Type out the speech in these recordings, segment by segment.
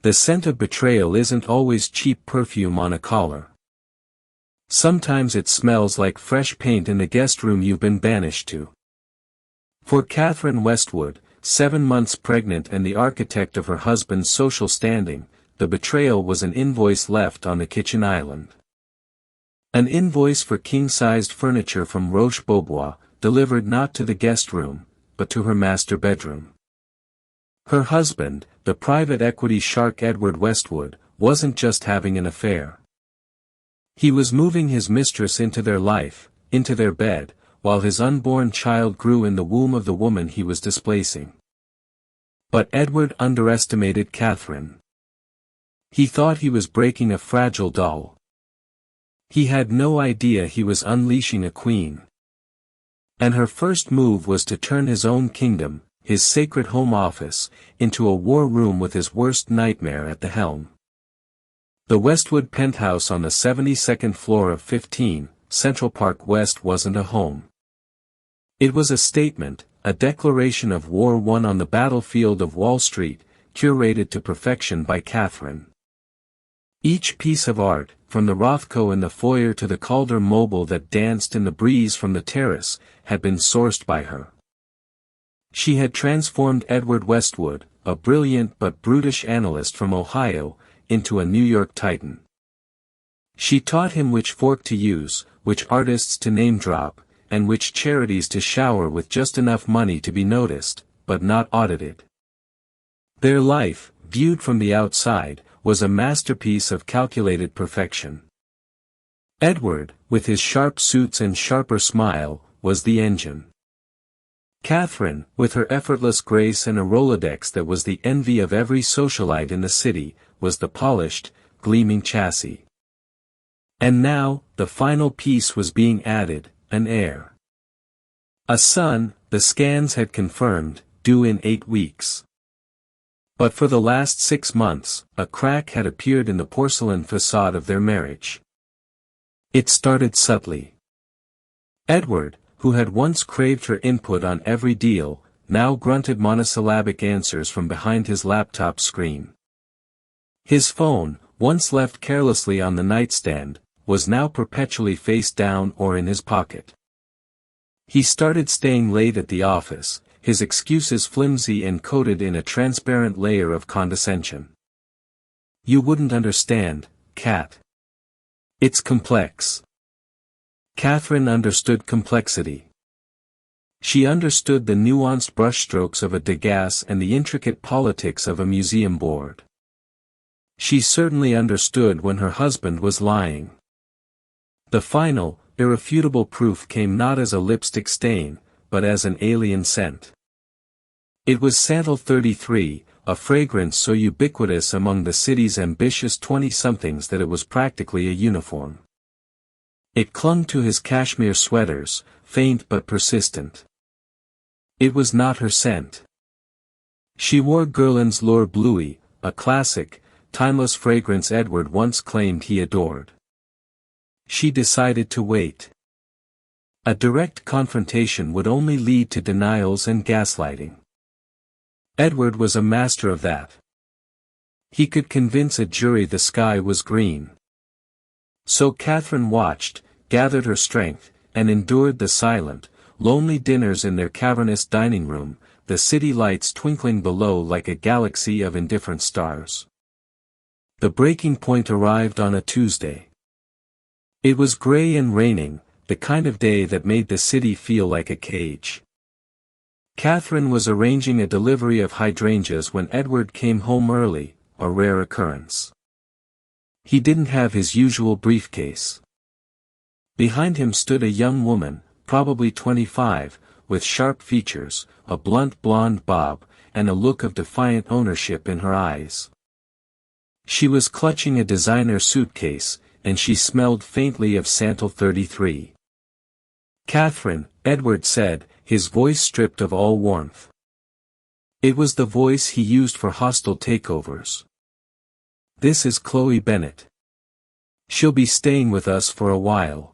The scent of betrayal isn't always cheap perfume on a collar. Sometimes it smells like fresh paint in the guest room you've been banished to. For Catherine Westwood, 7 months pregnant and the architect of her husband's social standing, the betrayal was an invoice left on the kitchen island. An invoice for king-sized furniture from Roche-Beaubois, delivered not to the guest room, but to her master bedroom. Her husband, the private equity shark Edward Westwood, wasn't just having an affair. He was moving his mistress into their life, into their bed, while his unborn child grew in the womb of the woman he was displacing. But Edward underestimated Catherine. He thought he was breaking a fragile doll. He had no idea he was unleashing a queen. And her first move was to turn his own kingdom, his sacred home office, into a war room with his worst nightmare at the helm. The Westwood penthouse on the 72nd floor of 15, Central Park West wasn't a home. It was a statement, a declaration of war won on the battlefield of Wall Street, curated to perfection by Catherine. Each piece of art, from the Rothko in the foyer to the Calder mobile that danced in the breeze from the terrace, had been sourced by her. She had transformed Edward Westwood, a brilliant but brutish analyst from Ohio, into a New York titan. She taught him which fork to use, which artists to name-drop, and which charities to shower with just enough money to be noticed, but not audited. Their life, viewed from the outside, was a masterpiece of calculated perfection. Edward, with his sharp suits and sharper smile, was the engine. Catherine, with her effortless grace and a Rolodex that was the envy of every socialite in the city, was the polished, gleaming chassis. And now, the final piece was being added, an heir. A son, the scans had confirmed, due in 8 weeks. But for the last 6 months, a crack had appeared in the porcelain facade of their marriage. It started subtly. Edward, who had once craved her input on every deal, now grunted monosyllabic answers from behind his laptop screen. His phone, once left carelessly on the nightstand, was now perpetually face down or in his pocket. He started staying late at the office, his excuses flimsy and coated in a transparent layer of condescension. "You wouldn't understand, Cat. It's complex." Catherine understood complexity. She understood the nuanced brushstrokes of a Degas and the intricate politics of a museum board. She certainly understood when her husband was lying. The final, irrefutable proof came not as a lipstick stain, but as an alien scent. It was Santal 33, a fragrance so ubiquitous among the city's ambitious 20-somethings that it was practically a uniform. It clung to his cashmere sweaters, faint but persistent. It was not her scent. She wore Guerlain's L'Or Bleuy, a classic, timeless fragrance Edward once claimed he adored. She decided to wait. A direct confrontation would only lead to denials and gaslighting. Edward was a master of that. He could convince a jury the sky was green. So Catherine watched, gathered her strength, and endured the silent, lonely dinners in their cavernous dining room, the city lights twinkling below like a galaxy of indifferent stars. The breaking point arrived on a Tuesday. It was gray and raining, the kind of day that made the city feel like a cage. Catherine was arranging a delivery of hydrangeas when Edward came home early, a rare occurrence. He didn't have his usual briefcase. Behind him stood a young woman, probably 25, with sharp features, a blunt blonde bob, and a look of defiant ownership in her eyes. She was clutching a designer suitcase, and she smelled faintly of Santal 33. "Catherine," Edward said, his voice stripped of all warmth. It was the voice he used for hostile takeovers. "This is Chloe Bennett. She'll be staying with us for a while."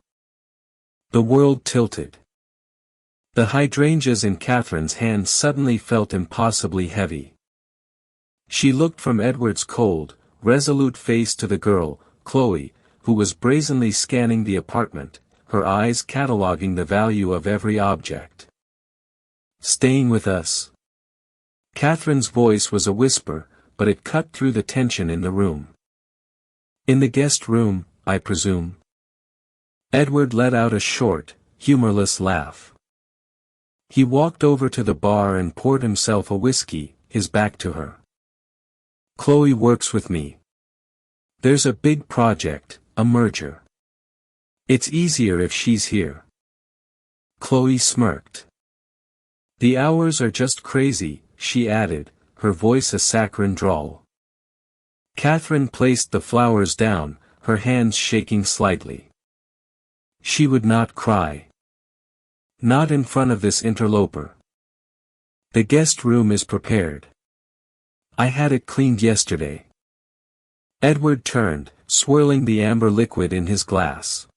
The world tilted. The hydrangeas in Catherine's hands suddenly felt impossibly heavy. She looked from Edward's cold, resolute face to the girl, Chloe, who was brazenly scanning the apartment, her eyes cataloging the value of every object. "Staying with us?" Catherine's voice was a whisper, but it cut through the tension in the room. "In the guest room, I presume?" Edward let out a short, humorless laugh. He walked over to the bar and poured himself a whiskey, his back to her. "Chloe works with me. There's a big project, a merger. It's easier if she's here." Chloe smirked. "The hours are just crazy," she added, her voice a saccharine drawl. Catherine placed the flowers down, her hands shaking slightly. She would not cry. Not in front of this interloper. "The guest room is prepared. I had it cleaned yesterday." Edward turned, swirling the amber liquid in his glass.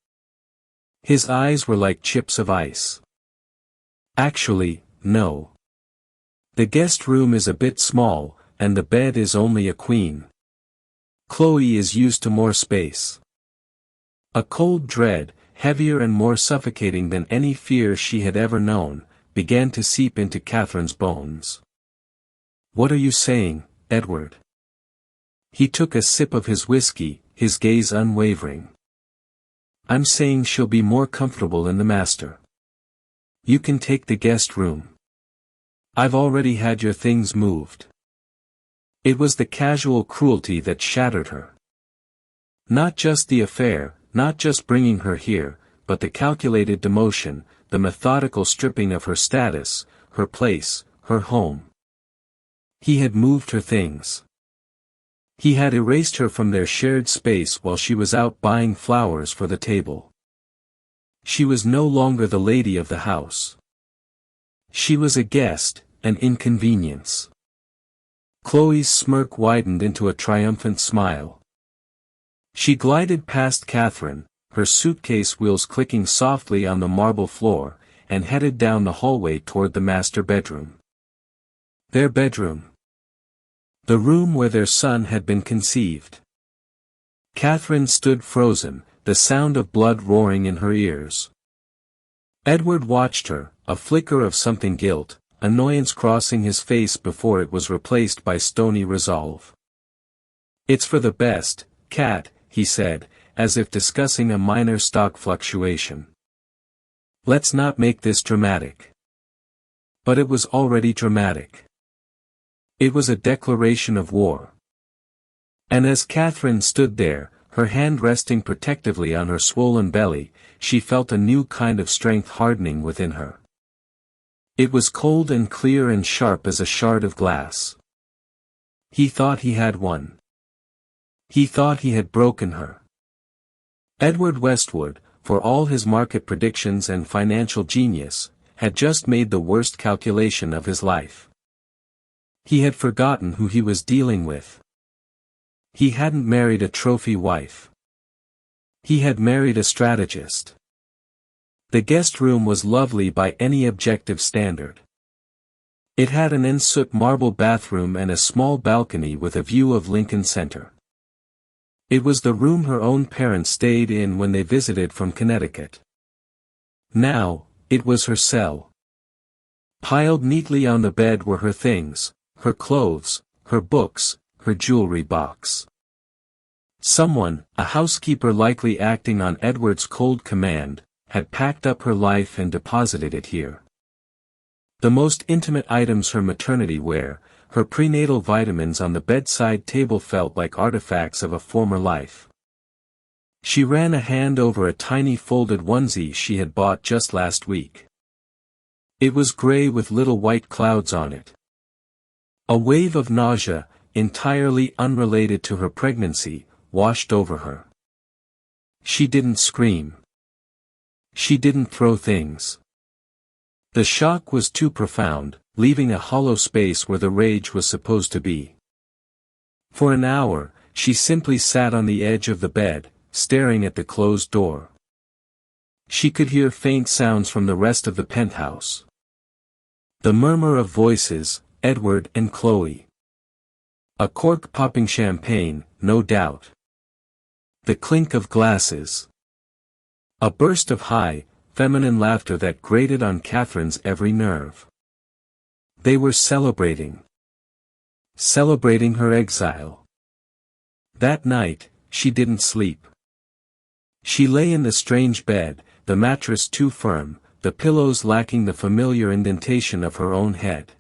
His eyes were like chips of ice. "Actually, no. The guest room is a bit small, and the bed is only a queen. Chloe is used to more space." A cold dread, heavier and more suffocating than any fear she had ever known, began to seep into Catherine's bones. "What are you saying, Edward?" He took a sip of his whiskey, his gaze unwavering. "I'm saying she'll be more comfortable in the master. You can take the guest room. I've already had your things moved." It was the casual cruelty that shattered her. Not just the affair, not just bringing her here, but the calculated demotion, the methodical stripping of her status, her place, her home. He had moved her things. He had erased her from their shared space while she was out buying flowers for the table. She was no longer the lady of the house. She was a guest, an inconvenience. Chloe's smirk widened into a triumphant smile. She glided past Catherine, her suitcase wheels clicking softly on the marble floor, and headed down the hallway toward the master bedroom. Their bedroom. The room where their son had been conceived. Catherine stood frozen, the sound of blood roaring in her ears. Edward watched her, a flicker of something guilt, annoyance crossing his face before it was replaced by stony resolve. "It's for the best, Cat," he said, as if discussing a minor stock fluctuation. "Let's not make this dramatic." But it was already dramatic. It was a declaration of war. And as Catherine stood there, her hand resting protectively on her swollen belly, she felt a new kind of strength hardening within her. It was cold and clear and sharp as a shard of glass. He thought he had won. He thought he had broken her. Edward Westwood, for all his market predictions and financial genius, had just made the worst calculation of his life. He had forgotten who he was dealing with. He hadn't married a trophy wife. He had married a strategist. The guest room was lovely by any objective standard. It had an ensuite marble bathroom and a small balcony with a view of Lincoln Center. It was the room her own parents stayed in when they visited from Connecticut. Now, it was her cell. Piled neatly on the bed were her things, her clothes, her books, her jewelry box. Someone, a housekeeper likely acting on Edward's cold command, had packed up her life and deposited it here. The most intimate items, her maternity wear, her prenatal vitamins on the bedside table, felt like artifacts of a former life. She ran a hand over a tiny folded onesie she had bought just last week. It was gray with little white clouds on it. A wave of nausea, entirely unrelated to her pregnancy, washed over her. She didn't scream. She didn't throw things. The shock was too profound, leaving a hollow space where the rage was supposed to be. For an hour, she simply sat on the edge of the bed, staring at the closed door. She could hear faint sounds from the rest of the penthouse. The murmur of voices, Edward and Chloe. A cork-popping champagne, no doubt. The clink of glasses. A burst of high, feminine laughter that grated on Catherine's every nerve. They were celebrating. Celebrating her exile. That night, she didn't sleep. She lay in the strange bed, the mattress too firm, the pillows lacking the familiar indentation of her own head.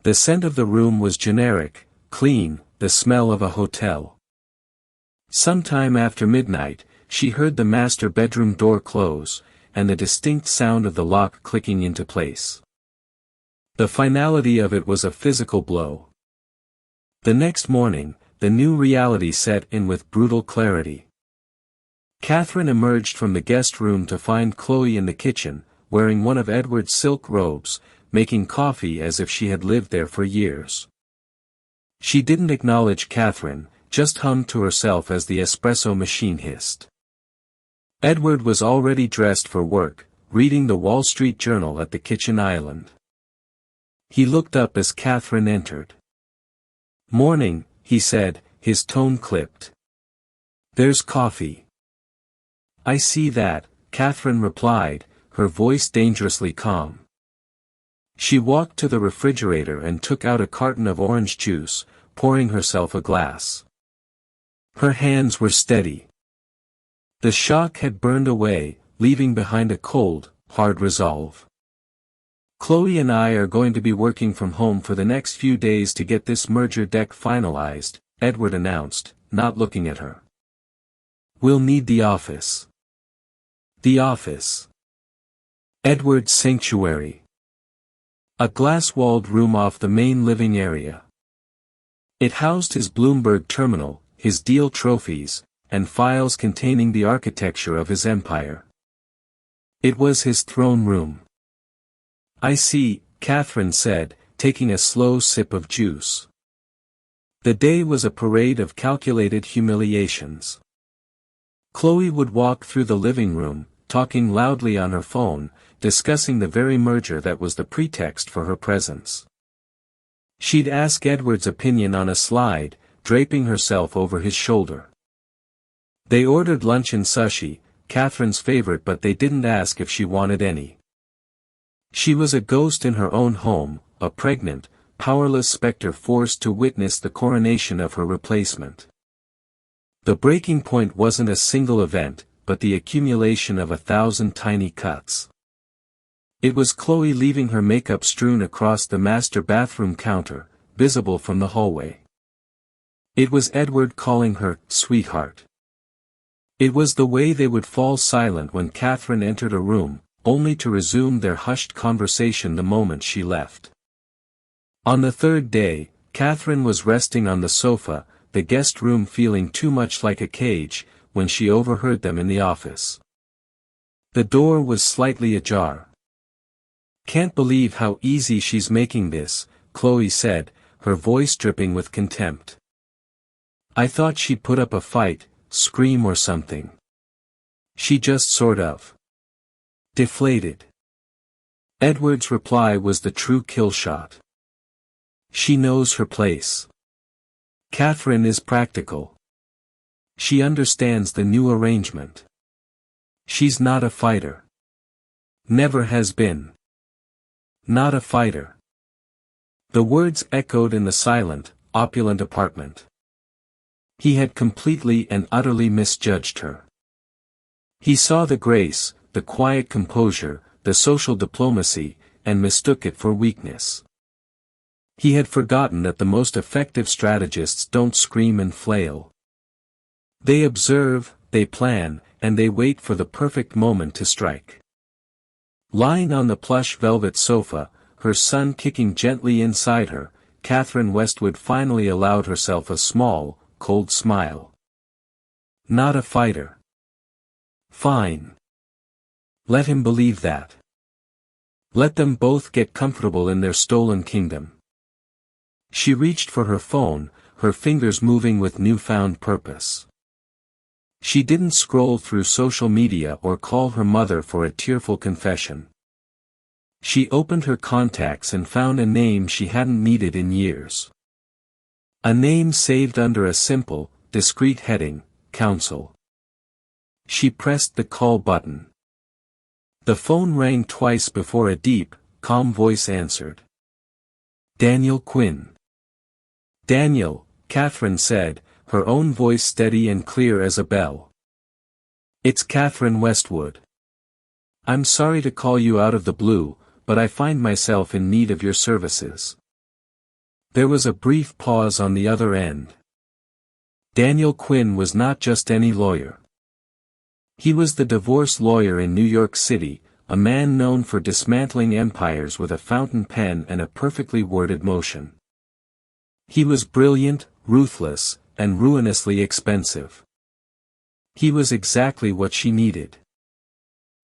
The scent of the room was generic, clean, the smell of a hotel. Sometime after midnight, she heard the master bedroom door close, and the distinct sound of the lock clicking into place. The finality of it was a physical blow. The next morning, the new reality set in with brutal clarity. Catherine emerged from the guest room to find Chloe in the kitchen, wearing one of Edward's silk robes, making coffee as if she had lived there for years. She didn't acknowledge Catherine, just hummed to herself as the espresso machine hissed. Edward was already dressed for work, reading the Wall Street Journal at the kitchen island. He looked up as Catherine entered. "Morning," he said, his tone clipped. "There's coffee." "I see that," Catherine replied, her voice dangerously calm. She walked to the refrigerator and took out a carton of orange juice, pouring herself a glass. Her hands were steady. The shock had burned away, leaving behind a cold, hard resolve. "Chloe and I are going to be working from home for the next few days to get this merger deck finalized," Edward announced, not looking at her. "We'll need the office." The office. Edward's sanctuary. A glass-walled room off the main living area. It housed his Bloomberg terminal, his deal trophies, and files containing the architecture of his empire. It was his throne room. "I see," Catherine said, taking a slow sip of juice. The day was a parade of calculated humiliations. Chloe would walk through the living room, talking loudly on her phone, discussing the very merger that was the pretext for her presence. She'd ask Edward's opinion on a slide, draping herself over his shoulder. They ordered lunch and sushi, Catherine's favorite, but they didn't ask if she wanted any. She was a ghost in her own home, a pregnant, powerless specter forced to witness the coronation of her replacement. The breaking point wasn't a single event, but the accumulation of 1,000 tiny cuts. It was Chloe leaving her makeup strewn across the master bathroom counter, visible from the hallway. It was Edward calling her, sweetheart. It was the way they would fall silent when Catherine entered a room, only to resume their hushed conversation the moment she left. On the third day, Catherine was resting on the sofa, the guest room feeling too much like a cage, when she overheard them in the office. The door was slightly ajar. "Can't believe how easy she's making this," Chloe said, her voice dripping with contempt. "I thought she'd put up a fight, scream or something. She just sort of deflated." Edward's reply was the true kill shot. "She knows her place. Catherine is practical. She understands the new arrangement. She's not a fighter. Never has been. Not a fighter." The words echoed in the silent, opulent apartment. He had completely and utterly misjudged her. He saw the grace, the quiet composure, the social diplomacy, and mistook it for weakness. He had forgotten that the most effective strategists don't scream and flail. They observe, they plan, and they wait for the perfect moment to strike. Lying on the plush velvet sofa, her son kicking gently inside her, Catherine Westwood finally allowed herself a small, cold smile. Not a fighter. Fine. Let him believe that. Let them both get comfortable in their stolen kingdom. She reached for her phone, her fingers moving with newfound purpose. She didn't scroll through social media or call her mother for a tearful confession. She opened her contacts and found a name she hadn't needed in years. A name saved under a simple, discreet heading, Counsel. She pressed the call button. The phone rang twice before a deep, calm voice answered. Daniel Quinn. Daniel, Catherine said, her own voice steady and clear as a bell. It's Catherine Westwood. I'm sorry to call you out of the blue, but I find myself in need of your services. There was a brief pause on the other end. Daniel Quinn was not just any lawyer. He was the divorce lawyer in New York City, a man known for dismantling empires with a fountain pen and a perfectly worded motion. He was brilliant, ruthless, and ruinously expensive. He was exactly what she needed.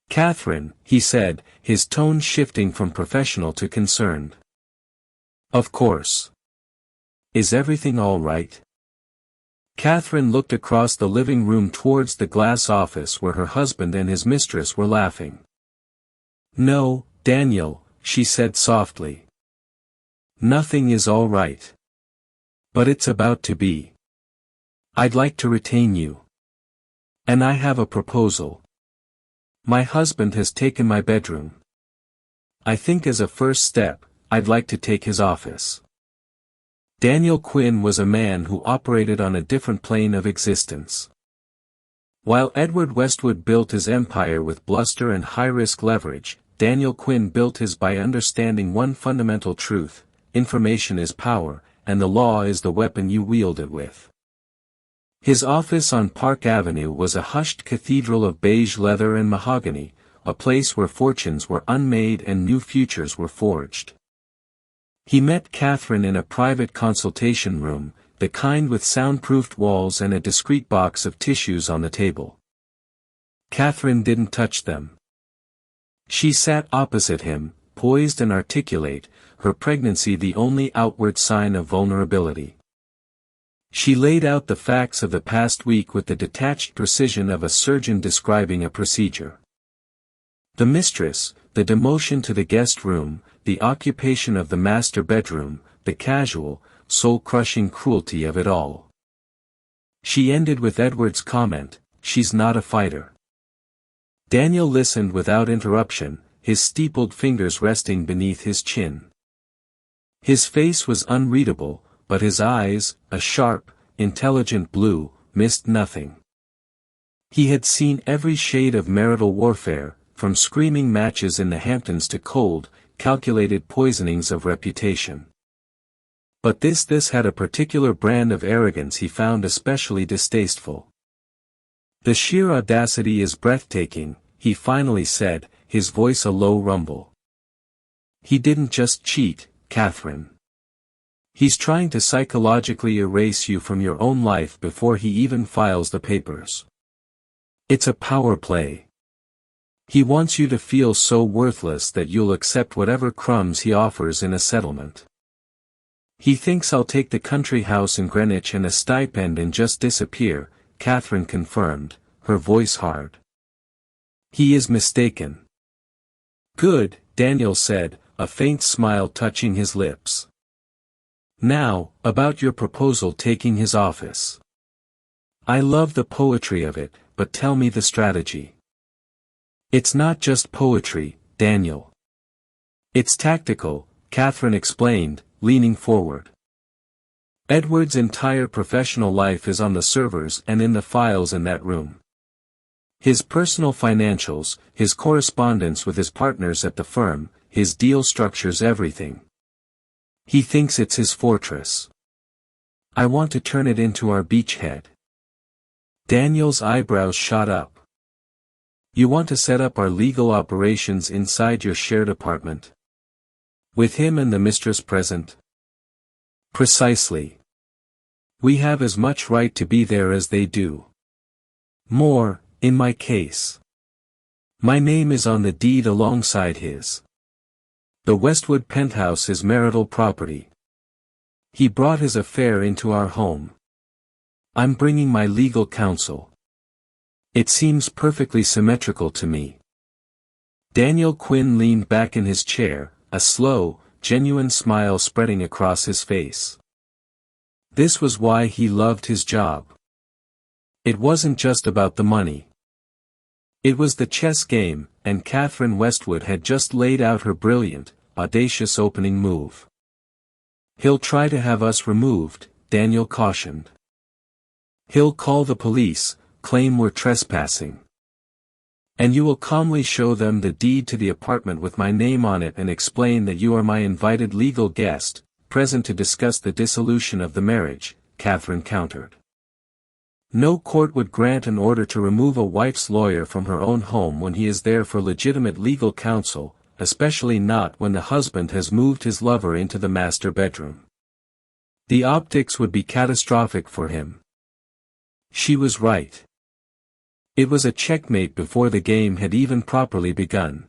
Catherine, he said, his tone shifting from professional to concerned. Of course. Is everything all right? Catherine looked across the living room towards the glass office where her husband and his mistress were laughing. No, Daniel, she said softly. Nothing is all right. But it's about to be. I'd like to retain you. And I have a proposal. My husband has taken my bedroom. I think as a first step, I'd like to take his office. Daniel Quinn was a man who operated on a different plane of existence. While Edward Westwood built his empire with bluster and high-risk leverage, Daniel Quinn built his by understanding one fundamental truth: information is power, and the law is the weapon you wield it with. His office on Park Avenue was a hushed cathedral of beige leather and mahogany, a place where fortunes were unmade and new futures were forged. He met Catherine in a private consultation room, the kind with soundproofed walls and a discreet box of tissues on the table. Catherine didn't touch them. She sat opposite him, poised and articulate, her pregnancy the only outward sign of vulnerability. She laid out the facts of the past week with the detached precision of a surgeon describing a procedure. The mistress, the demotion to the guest room, the occupation of the master bedroom, the casual, soul-crushing cruelty of it all. She ended with Edward's comment, "She's not a fighter." Daniel listened without interruption, his steepled fingers resting beneath his chin. His face was unreadable, but his eyes, a sharp, intelligent blue, missed nothing. He had seen every shade of marital warfare, from screaming matches in the Hamptons to cold, calculated poisonings of reputation. But this had a particular brand of arrogance he found especially distasteful. The sheer audacity is breathtaking, he finally said, his voice a low rumble. He didn't just cheat, Catherine. He's trying to psychologically erase you from your own life before he even files the papers. It's a power play. He wants you to feel so worthless that you'll accept whatever crumbs he offers in a settlement. He thinks I'll take the country house in Greenwich and a stipend and just disappear, Catherine confirmed, her voice hard. He is mistaken. Good, Daniel said, a faint smile touching his lips. Now, about your proposal taking his office. I love the poetry of it, but tell me the strategy. It's not just poetry, Daniel. It's tactical, Catherine explained, leaning forward. Edward's entire professional life is on the servers and in the files in that room. His personal financials, his correspondence with his partners at the firm, his deal structures, everything. He thinks it's his fortress. I want to turn it into our beachhead. Daniel's eyebrows shot up. You want to set up our legal operations inside your shared apartment? With him and the mistress present? Precisely. We have as much right to be there as they do. More, in my case. My name is on the deed alongside his. The Westwood penthouse is marital property. He brought his affair into our home. I'm bringing my legal counsel. It seems perfectly symmetrical to me. Daniel Quinn leaned back in his chair, a slow, genuine smile spreading across his face. This was why he loved his job. It wasn't just about the money. It was the chess game, and Catherine Westwood had just laid out her brilliant, audacious opening move. "He'll try to have us removed," Daniel cautioned. "He'll call the police, claim we're trespassing. And you will calmly show them the deed to the apartment with my name on it and explain that you are my invited legal guest, present to discuss the dissolution of the marriage," Catherine countered. No court would grant an order to remove a wife's lawyer from her own home when he is there for legitimate legal counsel, especially not when the husband has moved his lover into the master bedroom. The optics would be catastrophic for him. She was right. It was a checkmate before the game had even properly begun.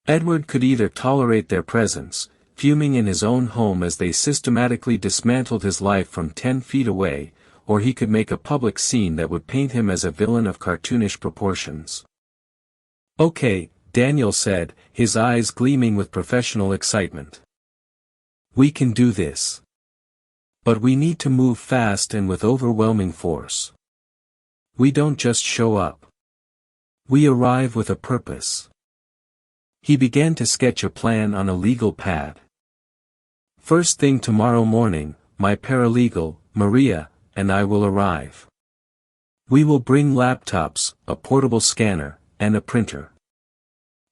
Edward could either tolerate their presence, fuming in his own home as they systematically dismantled his life from 10 feet away, or he could make a public scene that would paint him as a villain of cartoonish proportions. "Okay," Daniel said, his eyes gleaming with professional excitement. "We can do this. But we need to move fast and with overwhelming force. We don't just show up. We arrive with a purpose." He began to sketch a plan on a legal pad. "First thing tomorrow morning, my paralegal, Maria, and I will arrive. We will bring laptops, a portable scanner, and a printer.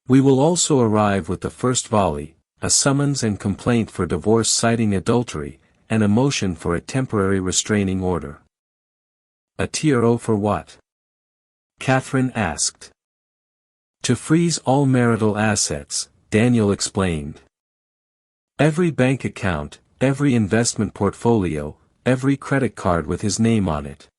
We will also arrive with the first volley, a summons and complaint for divorce citing adultery, and a motion for a temporary restraining order." "A TRO for what?" Catherine asked. "To freeze all marital assets," Daniel explained. "Every bank account, every investment portfolio, every credit card with his name on it.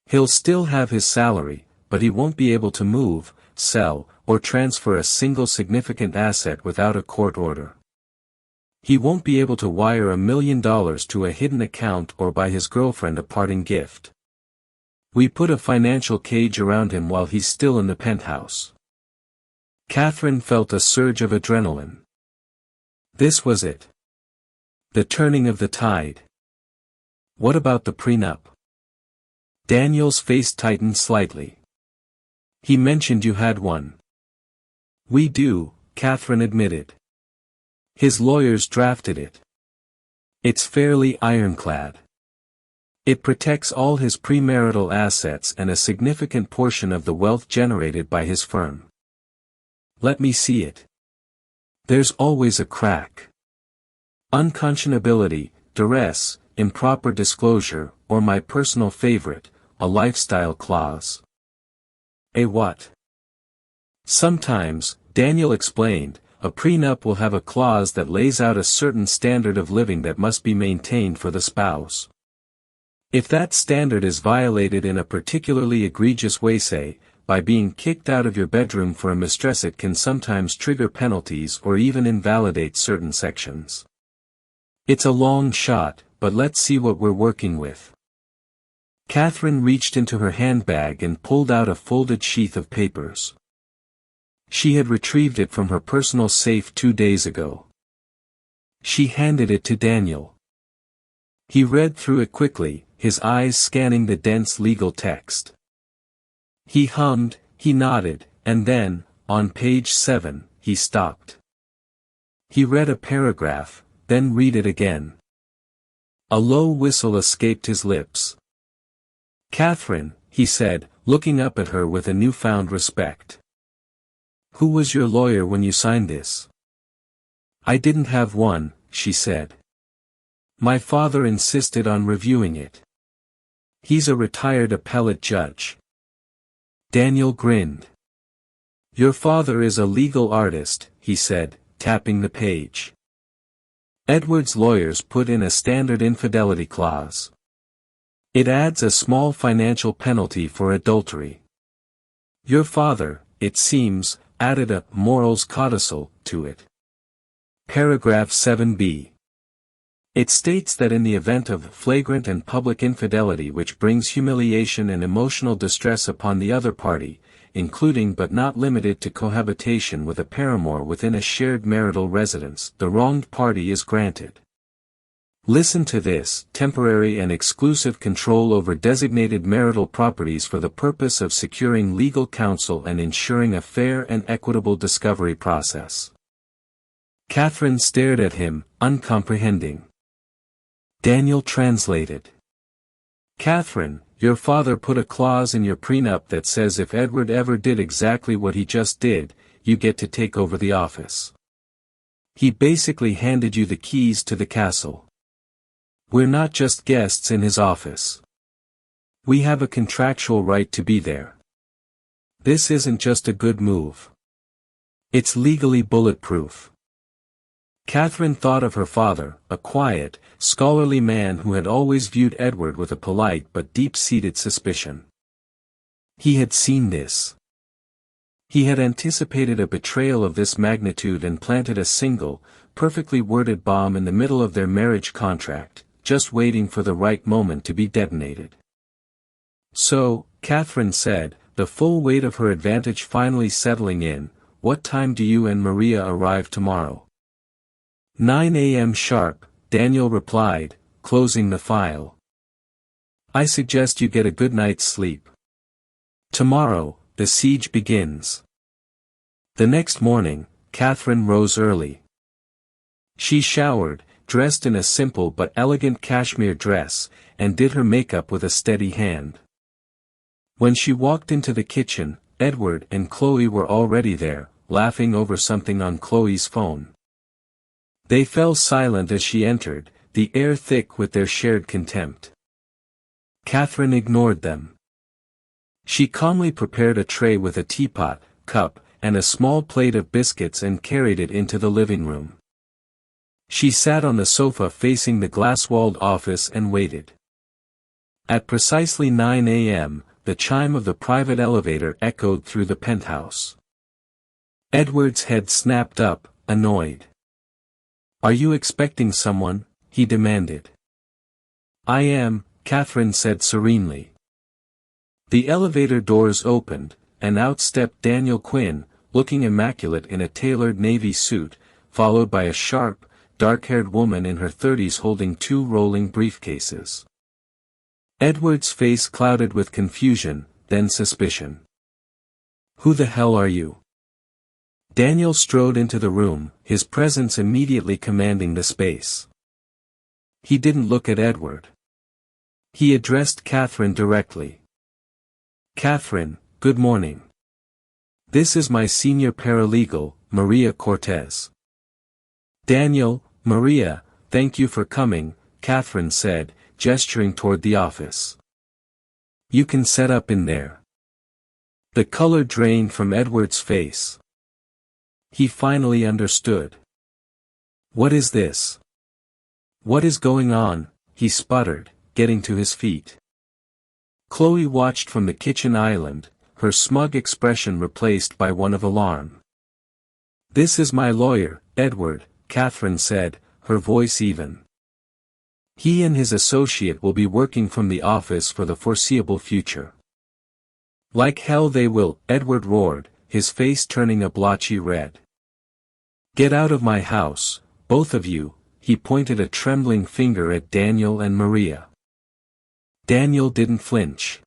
He'll still have his salary, but he won't be able to move, sell, or transfer a single significant asset without a court order. He won't be able to wire $1 million to a hidden account or buy his girlfriend a parting gift. We put a financial cage around him while he's still in the penthouse." Catherine felt a surge of adrenaline. This was it. The turning of the tide. "What about the prenup?" Daniel's face tightened slightly. "He mentioned you had one." "We do," Catherine admitted. "His lawyers drafted it. It's fairly ironclad. It protects all his premarital assets and a significant portion of the wealth generated by his firm." "Let me see it." "There's always a crack. Unconscionability, duress, improper disclosure, or my personal favorite, a lifestyle clause." "A what?" "Sometimes," Daniel explained, "a prenup will have a clause that lays out a certain standard of living that must be maintained for the spouse. If that standard is violated in a particularly egregious way, say, by being kicked out of your bedroom for a mistress, it can sometimes trigger penalties or even invalidate certain sections. It's a long shot, but let's see what we're working with." Catherine reached into her handbag and pulled out a folded sheath of papers. She had retrieved it from her personal safe 2 days ago. She handed it to Daniel. He read through it quickly, his eyes scanning the dense legal text. He hummed, he nodded, and then, on page 7, he stopped. He read a paragraph, then read it again. A low whistle escaped his lips. "Catherine," he said, looking up at her with a newfound respect. "Who was your lawyer when you signed this?" "I didn't have one," she said. "My father insisted on reviewing it. He's a retired appellate judge." Daniel grinned. "Your father is a legal artist," he said, tapping the page. "Edward's lawyers put in a standard infidelity clause. It adds a small financial penalty for adultery. Your father, it seems, added a morals codicil to it. Paragraph 7b. It states that in the event of flagrant and public infidelity which brings humiliation and emotional distress upon the other party, including but not limited to cohabitation with a paramour within a shared marital residence, the wronged party is granted Listen to this: temporary and exclusive control over designated marital properties for the purpose of securing legal counsel and ensuring a fair and equitable discovery process. Catherine stared at him, uncomprehending. Daniel translated. Catherine, your father put a clause in your prenup that says if Edward ever did exactly what he just did, you get to take over the office. He basically handed you the keys to the castle. We're not just guests in his office. We have a contractual right to be there. This isn't just a good move. It's legally bulletproof. Catherine thought of her father, a quiet, scholarly man who had always viewed Edward with a polite but deep-seated suspicion. He had seen this. He had anticipated a betrayal of this magnitude and planted a single, perfectly worded bomb in the middle of their marriage contract, just waiting for the right moment to be detonated. So, Catherine said, the full weight of her advantage finally settling in, what time do you and Maria arrive tomorrow? 9 a.m. sharp, Daniel replied, closing the file. I suggest you get a good night's sleep. Tomorrow, the siege begins. The next morning, Catherine rose early. She showered, dressed in a simple but elegant cashmere dress, and did her makeup with a steady hand. When she walked into the kitchen, Edward and Chloe were already there, laughing over something on Chloe's phone. They fell silent as she entered, the air thick with their shared contempt. Catherine ignored them. She calmly prepared a tray with a teapot, cup, and a small plate of biscuits and carried it into the living room. She sat on the sofa facing the glass-walled office and waited. At precisely 9 a.m., the chime of the private elevator echoed through the penthouse. Edward's head snapped up, annoyed. Are you expecting someone? He demanded. I am, Catherine said serenely. The elevator doors opened, and out stepped Daniel Quinn, looking immaculate in a tailored navy suit, followed by a sharp, dark-haired woman in her 30s holding two rolling briefcases. Edward's face clouded with confusion, then suspicion. Who the hell are you? Daniel strode into the room, his presence immediately commanding the space. He didn't look at Edward. He addressed Catherine directly. Catherine, good morning. This is my senior paralegal, Maria Cortez. Daniel, Maria, thank you for coming, Catherine said, gesturing toward the office. You can set up in there. The color drained from Edward's face. He finally understood. What is this? What is going on? He sputtered, getting to his feet. Chloe watched from the kitchen island, her smug expression replaced by one of alarm. This is my lawyer, Edward, Catherine said, her voice even. He and his associate will be working from the office for the foreseeable future. Like hell they will, Edward roared, his face turning a blotchy red. Get out of my house, both of you, he pointed a trembling finger at Daniel and Maria. Daniel didn't flinch.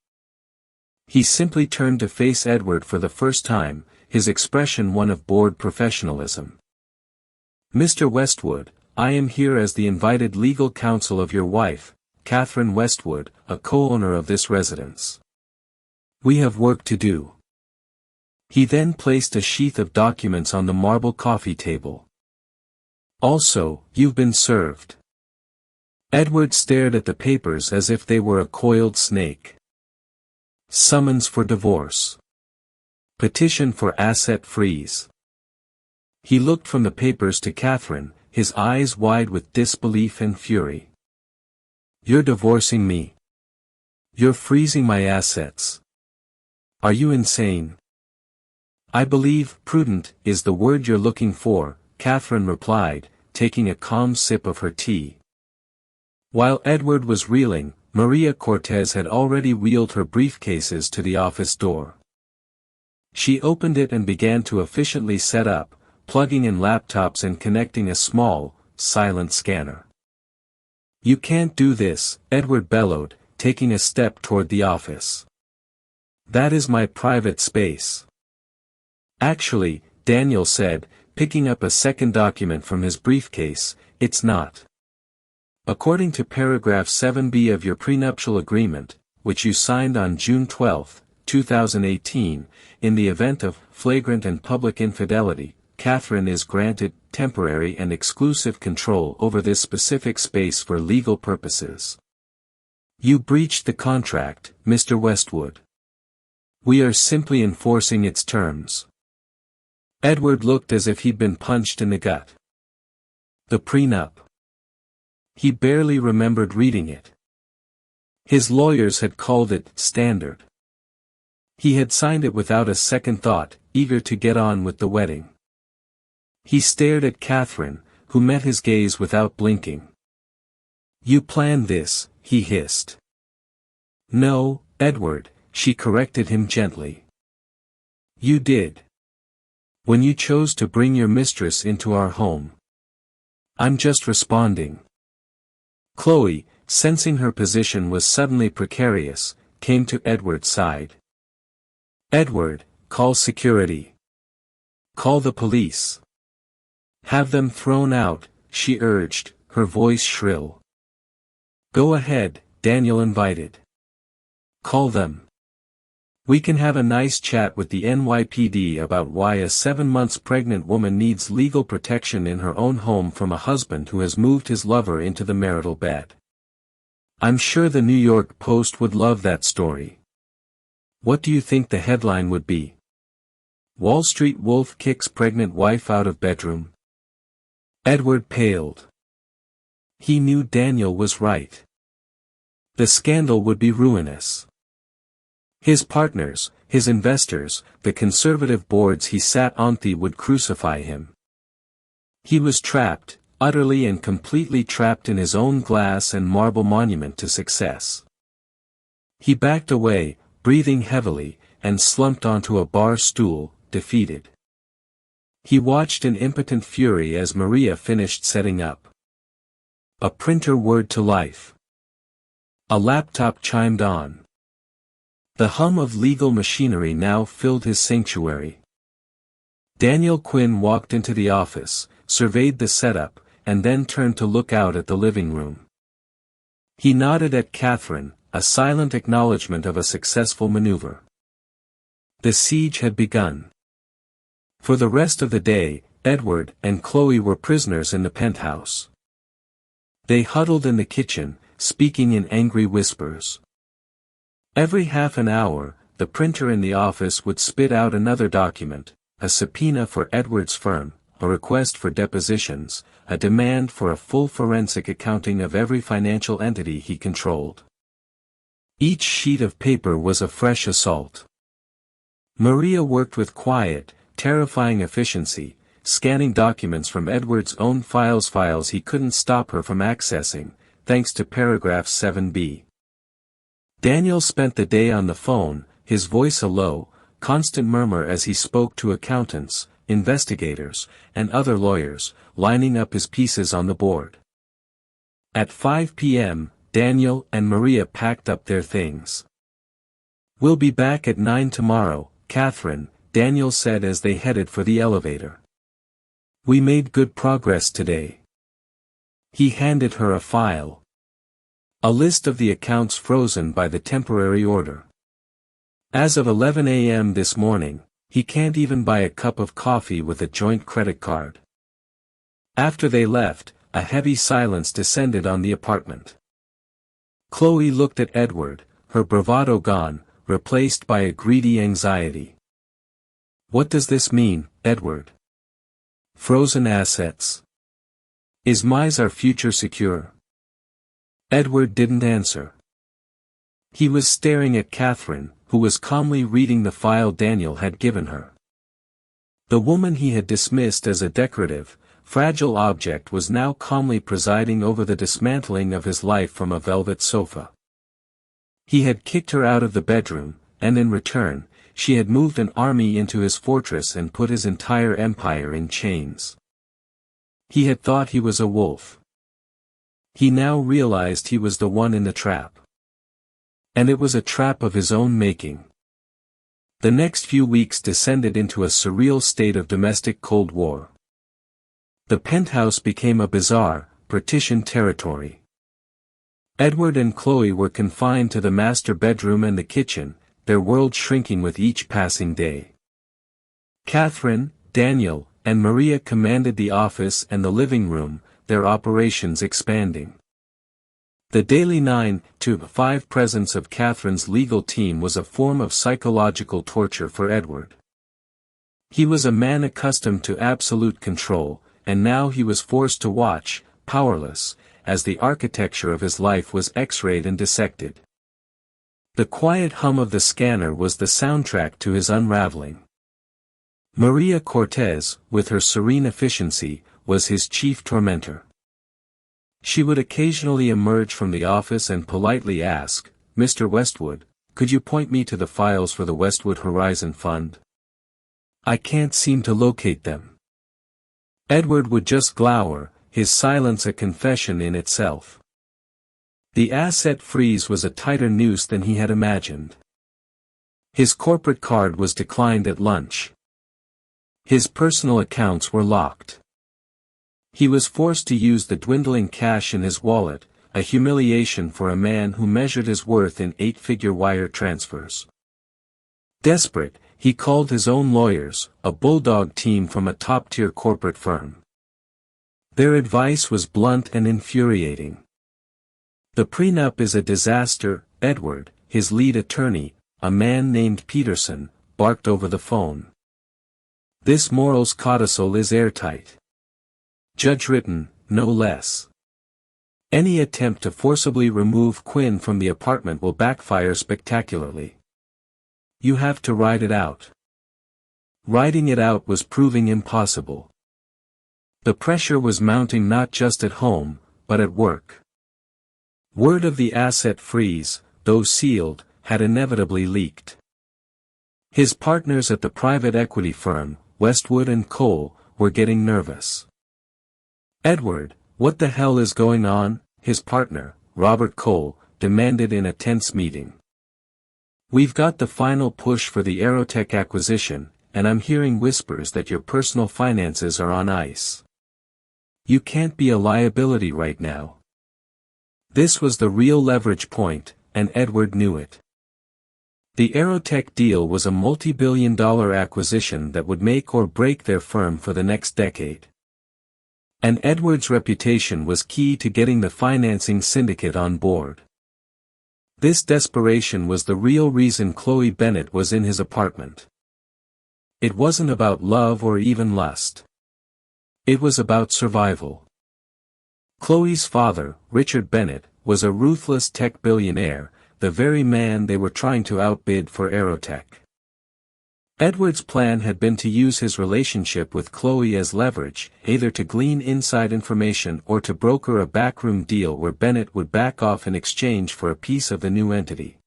He simply turned to face Edward for the first time, his expression one of bored professionalism. Mr. Westwood, I am here as the invited legal counsel of your wife, Catherine Westwood, a co-owner of this residence. We have work to do. He then placed a sheath of documents on the marble coffee table. Also, you've been served. Edward stared at the papers as if they were a coiled snake. Summons for divorce. Petition for asset freeze. He looked from the papers to Catherine, his eyes wide with disbelief and fury. You're divorcing me. You're freezing my assets. Are you insane? I believe prudent is the word you're looking for, Catherine replied, taking a calm sip of her tea. While Edward was reeling, Maria Cortez had already wheeled her briefcases to the office door. She opened it and began to efficiently set up, plugging in laptops and connecting a small, silent scanner. You can't do this, Edward bellowed, taking a step toward the office. That is my private space. Actually, Daniel said, picking up a second document from his briefcase, it's not. According to paragraph 7b of your prenuptial agreement, which you signed on June 12, 2018, in the event of flagrant and public infidelity, Catherine is granted temporary and exclusive control over this specific space for legal purposes. You breached the contract, Mr. Westwood. We are simply enforcing its terms. Edward looked as if he'd been punched in the gut. The prenup. He barely remembered reading it. His lawyers had called it standard. He had signed it without a second thought, eager to get on with the wedding. He stared at Catherine, who met his gaze without blinking. You planned this, he hissed. No, Edward, she corrected him gently. You did. When you chose to bring your mistress into our home. I'm just responding. Chloe, sensing her position was suddenly precarious, came to Edward's side. Edward, call security. Call the police. Have them thrown out, she urged, her voice shrill. Go ahead, Daniel invited. Call them. We can have a nice chat with the NYPD about why a 7 months pregnant woman needs legal protection in her own home from a husband who has moved his lover into the marital bed. I'm sure the New York Post would love that story. What do you think the headline would be? Wall Street wolf kicks pregnant wife out of bedroom? Edward paled. He knew Daniel was right. The scandal would be ruinous. His partners, his investors, the conservative boards he sat on would crucify him. He was trapped, utterly and completely trapped in his own glass and marble monument to success. He backed away, breathing heavily, and slumped onto a bar stool, defeated. He watched in impotent fury as Maria finished setting up. A printer whirred to life. A laptop chimed on. The hum of legal machinery now filled his sanctuary. Daniel Quinn walked into the office, surveyed the setup, and then turned to look out at the living room. He nodded at Catherine, a silent acknowledgement of a successful maneuver. The siege had begun. For the rest of the day, Edward and Chloe were prisoners in the penthouse. They huddled in the kitchen, speaking in angry whispers. Every half an hour, the printer in the office would spit out another document, a subpoena for Edward's firm, a request for depositions, a demand for a full forensic accounting of every financial entity he controlled. Each sheet of paper was a fresh assault. Maria worked with quiet, terrifying efficiency, scanning documents from Edward's own files he couldn't stop her from accessing, thanks to paragraph 7b. Daniel spent the day on the phone, his voice a low, constant murmur as he spoke to accountants, investigators, and other lawyers, lining up his pieces on the board. At 5 p.m., Daniel and Maria packed up their things. We'll be back at 9 tomorrow, Catherine, Daniel said as they headed for the elevator. We made good progress today. He handed her a file. A list of the accounts frozen by the temporary order. As of 11 a.m. this morning, he can't even buy a cup of coffee with a joint credit card. After they left, a heavy silence descended on the apartment. Chloe looked at Edward, her bravado gone, replaced by a greedy anxiety. What does this mean, Edward? Frozen assets. Is our future secure? Edward didn't answer. He was staring at Catherine, who was calmly reading the file Daniel had given her. The woman he had dismissed as a decorative, fragile object was now calmly presiding over the dismantling of his life from a velvet sofa. He had kicked her out of the bedroom, and in return, she had moved an army into his fortress and put his entire empire in chains. He had thought he was a wolf. He now realized he was the one in the trap. And it was a trap of his own making. The next few weeks descended into a surreal state of domestic Cold War. The penthouse became a bizarre, partitioned territory. Edward and Chloe were confined to the master bedroom and the kitchen, their world shrinking with each passing day. Catherine, Daniel, and Maria commanded the office and the living room, their operations expanding. The daily 9 to 5 presence of Catherine's legal team was a form of psychological torture for Edward. He was a man accustomed to absolute control, and now he was forced to watch, powerless, as the architecture of his life was x-rayed and dissected. The quiet hum of the scanner was the soundtrack to his unraveling. Maria Cortez, with her serene efficiency, was his chief tormentor. She would occasionally emerge from the office and politely ask, "Mr. Westwood, could you point me to the files for the Westwood Horizon Fund? I can't seem to locate them." Edward would just glower, his silence a confession in itself. The asset freeze was a tighter noose than he had imagined. His corporate card was declined at lunch. His personal accounts were locked. He was forced to use the dwindling cash in his wallet, a humiliation for a man who measured his worth in 8-figure wire transfers. Desperate, he called his own lawyers, a bulldog team from a top-tier corporate firm. Their advice was blunt and infuriating. "The prenup is a disaster," Edward, his lead attorney, a man named Peterson, barked over the phone. "This morals codicil is airtight. Judge-written, no less. Any attempt to forcibly remove Quinn from the apartment will backfire spectacularly. You have to ride it out." Riding it out was proving impossible. The pressure was mounting not just at home, but at work. Word of the asset freeze, though sealed, had inevitably leaked. His partners at the private equity firm, Westwood & Cole, were getting nervous. "Edward, what the hell is going on?" his partner, Robert Cole, demanded in a tense meeting. "We've got the final push for the Aerotech acquisition, and I'm hearing whispers that your personal finances are on ice. You can't be a liability right now." This was the real leverage point, and Edward knew it. The Aerotech deal was a multi-billion-dollar acquisition that would make or break their firm for the next decade. And Edward's reputation was key to getting the financing syndicate on board. This desperation was the real reason Chloe Bennett was in his apartment. It wasn't about love or even lust. It was about survival. Chloe's father, Richard Bennett, was a ruthless tech billionaire, the very man they were trying to outbid for Aerotech. Edward's plan had been to use his relationship with Chloe as leverage, either to glean inside information or to broker a backroom deal where Bennett would back off in exchange for a piece of the new entity.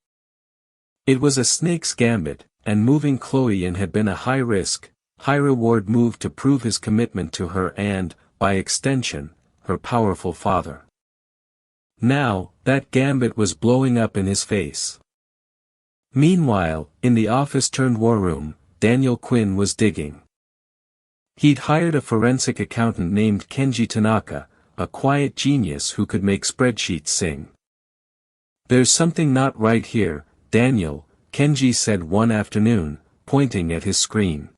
It was a snake's gambit, and moving Chloe in had been a high-risk, high-reward move to prove his commitment to her and, by extension, her powerful father. Now, that gambit was blowing up in his face. Meanwhile, in the office-turned-war room, Daniel Quinn was digging. He'd hired a forensic accountant named Kenji Tanaka, a quiet genius who could make spreadsheets sing. "There's something not right here, Daniel," Kenji said one afternoon, pointing at his screen.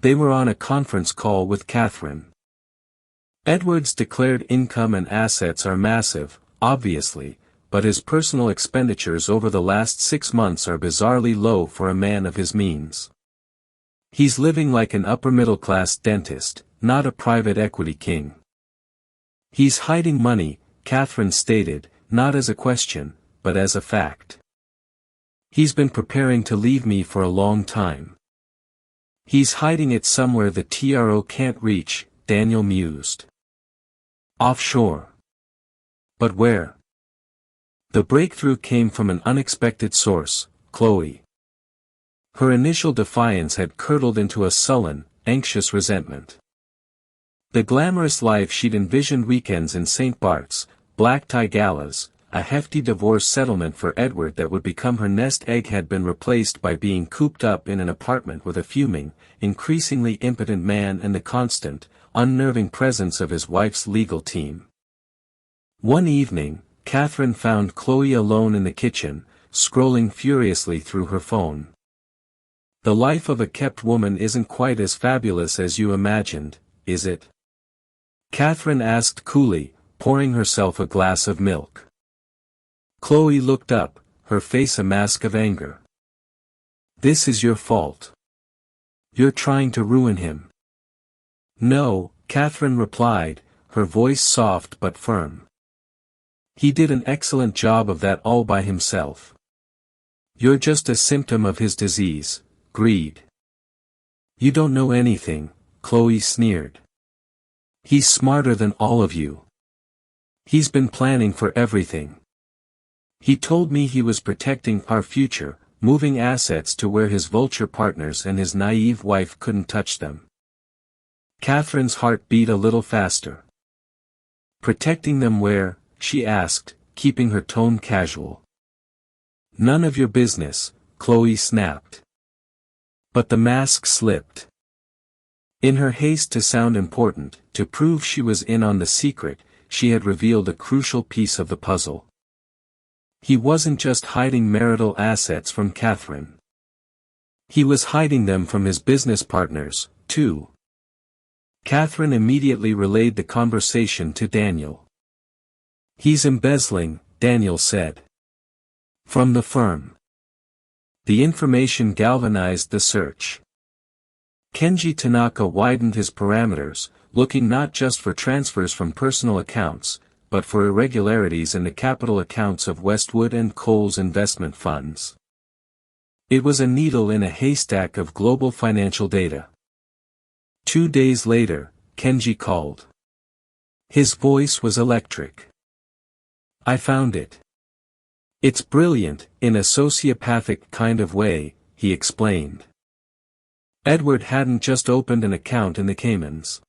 They were on a conference call with Catherine. Edward's declared income and assets are massive, obviously, but his personal expenditures over the last 6 months are bizarrely low for a man of his means. He's living like an upper-middle-class dentist, not a private equity king. He's hiding money, Catherine stated, not as a question, but as a fact. He's been preparing to leave me for a long time. He's hiding it somewhere the TRO can't reach, Daniel mused. Offshore. But where? The breakthrough came from an unexpected source, Chloe. Her initial defiance had curdled into a sullen, anxious resentment. The glamorous life she'd envisioned: weekends in St. Bart's, black tie galas, a hefty divorce settlement for Edward that would become her nest egg, had been replaced by being cooped up in an apartment with a fuming, increasingly impotent man and the constant, unnerving presence of his wife's legal team. One evening, Catherine found Chloe alone in the kitchen, scrolling furiously through her phone. "The life of a kept woman isn't quite as fabulous as you imagined, is it?" Catherine asked coolly, pouring herself a glass of milk. Chloe looked up, her face a mask of anger. "This is your fault. You're trying to ruin him." "No," Catherine replied, her voice soft but firm. "He did an excellent job of that all by himself. You're just a symptom of his disease, greed." "You don't know anything," Chloe sneered. "He's smarter than all of you. He's been planning for everything. He told me he was protecting our future, moving assets to where his vulture partners and his naive wife couldn't touch them." Catherine's heart beat a little faster. "Protecting them where?" she asked, keeping her tone casual. "None of your business," Chloe snapped. But the mask slipped. In her haste to sound important, to prove she was in on the secret, she had revealed a crucial piece of the puzzle. He wasn't just hiding marital assets from Catherine. He was hiding them from his business partners, too. Catherine immediately relayed the conversation to Daniel. "He's embezzling," Daniel said. "From the firm." The information galvanized the search. Kenji Tanaka widened his parameters, looking not just for transfers from personal accounts, but for irregularities in the capital accounts of Westwood and Cole's investment funds. It was a needle in a haystack of global financial data. 2 days later, Kenji called. His voice was electric. "I found it. It's brilliant, in a sociopathic kind of way," he explained. Edward hadn't just opened an account in the Caymans.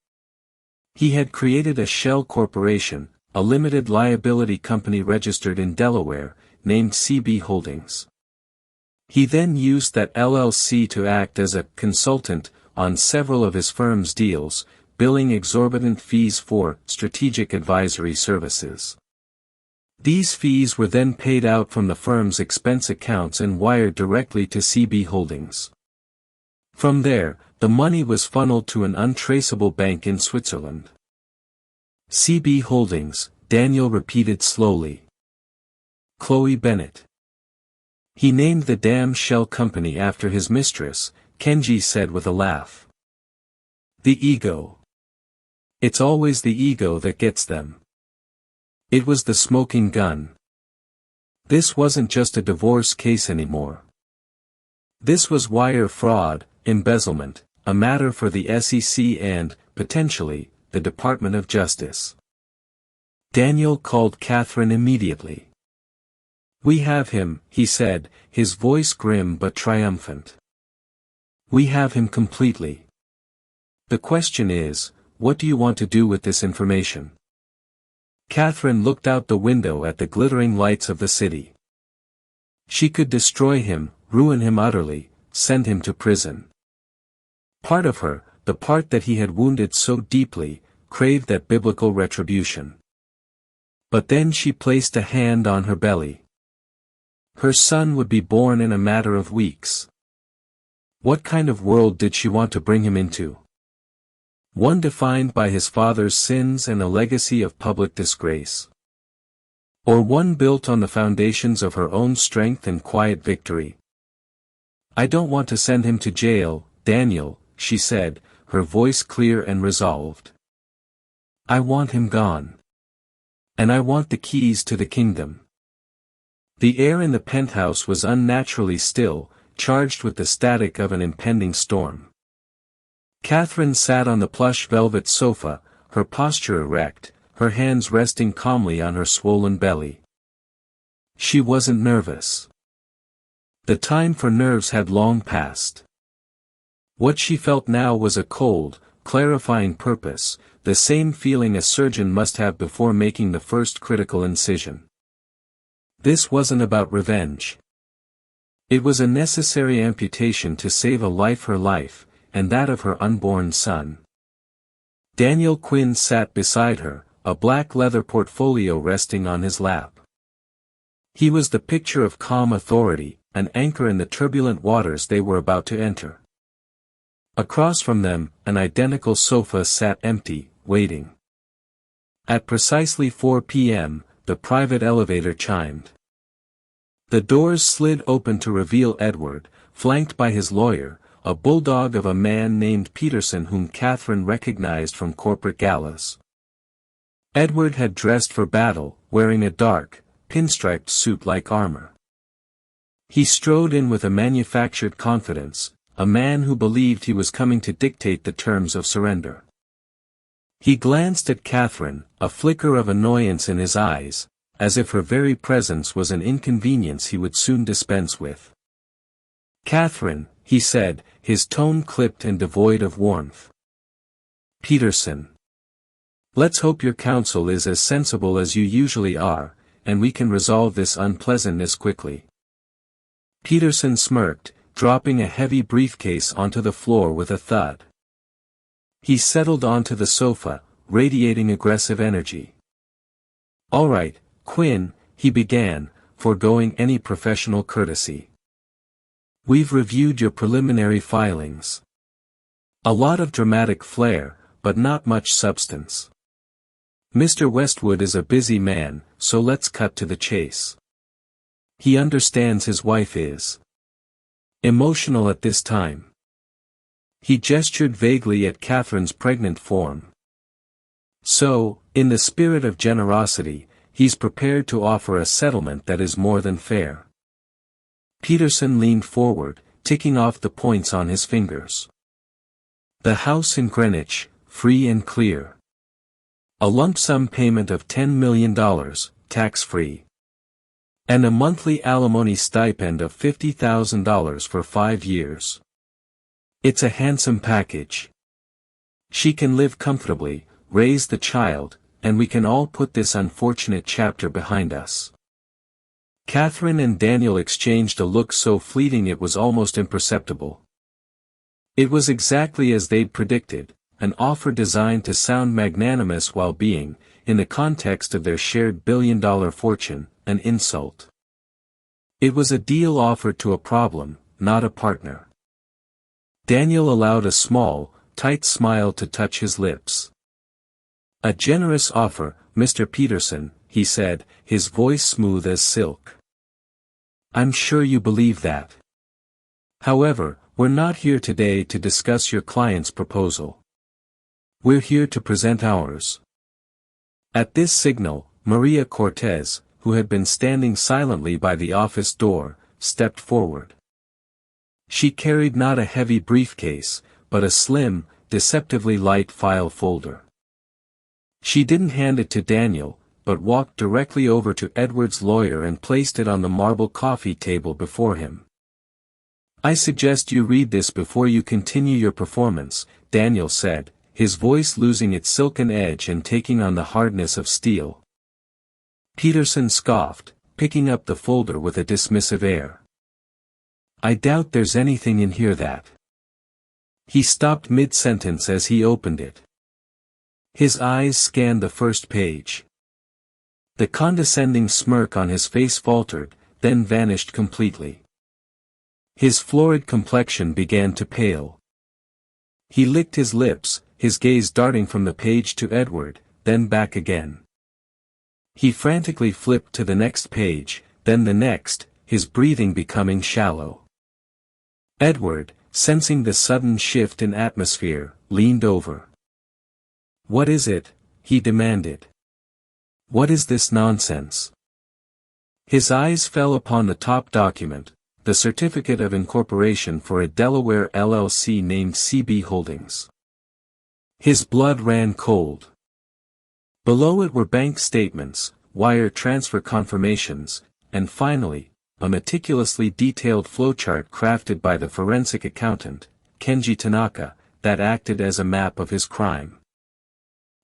He had created a shell corporation, a limited liability company registered in Delaware, named CB Holdings. He then used that LLC to act as a consultant on several of his firm's deals, billing exorbitant fees for strategic advisory services. These fees were then paid out from the firm's expense accounts and wired directly to CB Holdings. From there, the money was funneled to an untraceable bank in Switzerland. "CB Holdings," Daniel repeated slowly. "Chloe Bennett." "He named the damn shell company after his mistress," Kenji said with a laugh. "The ego. It's always the ego that gets them." It was the smoking gun. This wasn't just a divorce case anymore. This was wire fraud, embezzlement, a matter for the SEC and, potentially, the Department of Justice. Daniel called Catherine immediately. "We have him," he said, his voice grim but triumphant. "We have him completely. The question is, what do you want to do with this information?" Catherine looked out the window at the glittering lights of the city. She could destroy him, ruin him utterly, send him to prison. Part of her, the part that he had wounded so deeply, craved that biblical retribution. But then she placed a hand on her belly. Her son would be born in a matter of weeks. What kind of world did she want to bring him into? One defined by his father's sins and a legacy of public disgrace. Or one built on the foundations of her own strength and quiet victory? "I don't want to send him to jail, Daniel," she said, her voice clear and resolved. "I want him gone. And I want the keys to the kingdom." The air in the penthouse was unnaturally still, charged with the static of an impending storm. Catherine sat on the plush velvet sofa, her posture erect, her hands resting calmly on her swollen belly. She wasn't nervous. The time for nerves had long passed. What she felt now was a cold, clarifying purpose, the same feeling a surgeon must have before making the first critical incision. This wasn't about revenge. It was a necessary amputation to save a life, her life, and that of her unborn son. Daniel Quinn sat beside her, a black leather portfolio resting on his lap. He was the picture of calm authority, an anchor in the turbulent waters they were about to enter. Across from them, an identical sofa sat empty, waiting. At precisely 4 p.m., the private elevator chimed. The doors slid open to reveal Edward, flanked by his lawyer, a bulldog of a man named Peterson whom Catherine recognized from corporate galas. Edward had dressed for battle, wearing a dark, pinstriped suit like armor. He strode in with a manufactured confidence, a man who believed he was coming to dictate the terms of surrender. He glanced at Catherine, a flicker of annoyance in his eyes, as if her very presence was an inconvenience he would soon dispense with. "Catherine," he said, his tone clipped and devoid of warmth. "Peterson. Let's hope your counsel is as sensible as you usually are, and we can resolve this unpleasantness quickly." Peterson smirked, dropping a heavy briefcase onto the floor with a thud. He settled onto the sofa, radiating aggressive energy. "All right, Quinn," he began, foregoing any professional courtesy. "We've reviewed your preliminary filings. A lot of dramatic flair, but not much substance. Mr. Westwood is a busy man, so let's cut to the chase. He understands his wife is emotional at this time." He gestured vaguely at Catherine's pregnant form. "So, in the spirit of generosity, he's prepared to offer a settlement that is more than fair." Peterson leaned forward, ticking off the points on his fingers. "The house in Greenwich, free and clear. A lump sum payment of $10 million, tax-free. And a monthly alimony stipend of $50,000 for 5 years. It's a handsome package. She can live comfortably, raise the child, and we can all put this unfortunate chapter behind us." Catherine and Daniel exchanged a look so fleeting it was almost imperceptible. It was exactly as they'd predicted, an offer designed to sound magnanimous while being, in the context of their shared billion-dollar fortune, an insult. It was a deal offered to a problem, not a partner. Daniel allowed a small, tight smile to touch his lips. "A generous offer, Mr. Peterson," he said, his voice smooth as silk. "I'm sure you believe that. However, we're not here today to discuss your client's proposal. We're here to present ours." At this signal, Maria Cortez, who had been standing silently by the office door, stepped forward. She carried not a heavy briefcase, but a slim, deceptively light file folder. She didn't hand it to Daniel, but walked directly over to Edward's lawyer and placed it on the marble coffee table before him. "I suggest you read this before you continue your performance," Daniel said, his voice losing its silken edge and taking on the hardness of steel. Peterson scoffed, picking up the folder with a dismissive air. "I doubt there's anything in here that—" He stopped mid-sentence as he opened it. His eyes scanned the first page. The condescending smirk on his face faltered, then vanished completely. His florid complexion began to pale. He licked his lips, his gaze darting from the page to Edward, then back again. He frantically flipped to the next page, then the next, his breathing becoming shallow. Edward, sensing the sudden shift in atmosphere, leaned over. "What is it?" he demanded. "What is this nonsense?" His eyes fell upon the top document, the certificate of incorporation for a Delaware LLC named CB Holdings. His blood ran cold. Below it were bank statements, wire transfer confirmations, and finally, a meticulously detailed flowchart crafted by the forensic accountant, Kenji Tanaka, that acted as a map of his crime.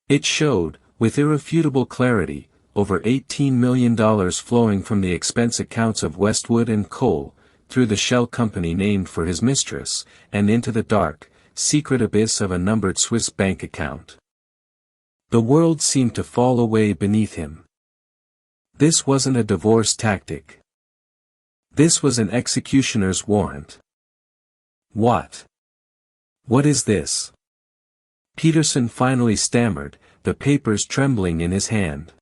It showed, with irrefutable clarity, over $18 million flowing from the expense accounts of Westwood and Cole, through the shell company named for his mistress, and into the dark, secret abyss of a numbered Swiss bank account. The world seemed to fall away beneath him. This wasn't a divorce tactic. This was an executioner's warrant. What? What is this? Peterson finally stammered, the papers trembling in his hand.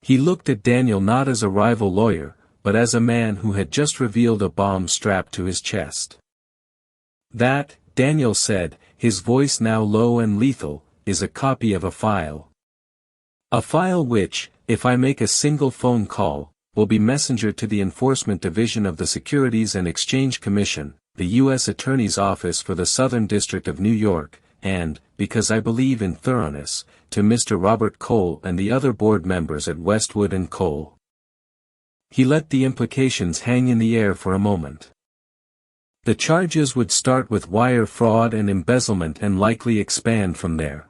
He looked at Daniel not as a rival lawyer, but as a man who had just revealed a bomb strapped to his chest. That, Daniel said, his voice now low and lethal, is a copy of a file. A file which, if I make a single phone call, will be messengered to the Enforcement Division of the Securities and Exchange Commission, the U.S. Attorney's Office for the Southern District of New York, and, because I believe in thoroughness, to Mr. Robert Cole and the other board members at Westwood and Cole. He let the implications hang in the air for a moment. The charges would start with wire fraud and embezzlement and likely expand from there.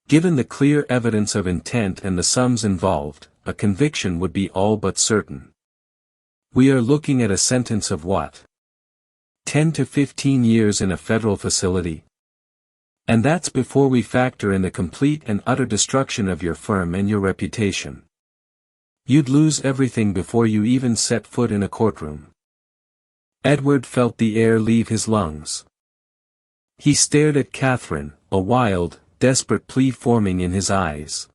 Given the clear evidence of intent and the sums involved, a conviction would be all but certain. We are looking at a sentence of what? 10 to 15 years in a federal facility? And that's before we factor in the complete and utter destruction of your firm and your reputation. You'd lose everything before you even set foot in a courtroom. Edward felt the air leave his lungs. He stared at Catherine, a wild, desperate plea forming in his eyes.